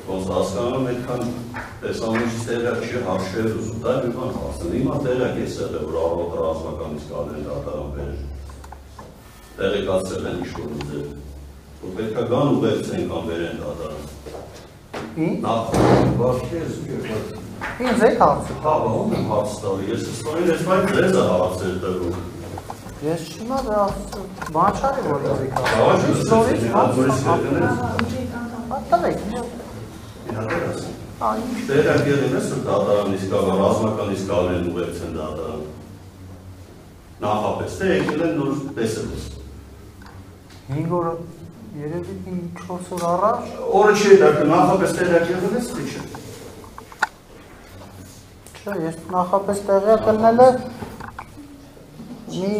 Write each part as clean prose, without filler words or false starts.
Ոնց հասկանում այդքան տեսանունից տեղակ չի հաշվել ուզում, դա մի բան հասցն, հիմա տեղակ ես եղել, որ առողջ ռազմականից կանեն դատարան բերել, տեղեկացել են ինչ-որ ուզել, որ պետք է գան ուղեկցեն կամ բերեն դատարան։ Նախ, բախի ես ու կերպատ։ Ինձ եք հարցը։ Հա, ում եմ հարց տալի, ես ստորին ես մայր ձեզ է հարցեր տվում։ Ես չիմա դա բանչարի որ ինձ եք հարցեր։ Տեղակ եղել ես որ դատարանից կա, ռազմականից կանեն ուղեկցեն դատարան։ Նախապես, թե եկել են նոր տեսել ես։ 5 օր երևի 4 օր առաջ։ Օրը չի դա նախապես տեղակ եղել ես, թե չէ։ Չէ, ես նախապես տեղյակ ելնել է մի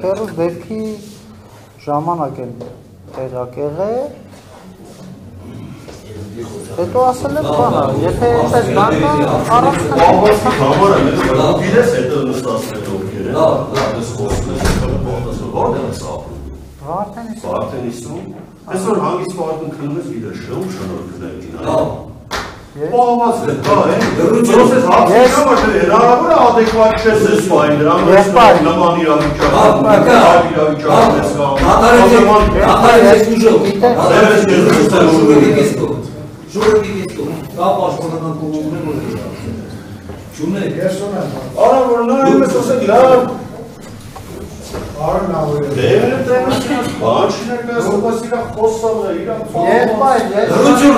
քերուս դեպքի ժամանակ եմ տեղյակ եղել։ Հետո ասել եմ բանը, եթե այսպես բանը առանց Համարը գիտես հետո նստացնել ովքեր են։ Դες խոսում ես, որտեղ ես ապրում։ Վարդենիսում։ Այսօր հանգիստ վարդում քնում ես գիտես շնորհ քնել գինա։ Պահված է, դա է։ Դրոց ես հացիկա որ հնարավոր է ադեկվատ չես ես պային դրան, նման իրավիճակ, այլ իրավիճակ ես կամ։ Ախարես ես ուժով, ժուրովի կեստով, դա պաշտպանական կողմում է որ է Չունե, ես ունեմ։ Արա որ նայում ես ասեք լավ։ Արն ավեր։ Դերը տենաս, բան չներկայացնում, բայց իրա խոսալը, իրա Եղբայր, ես Հրություն,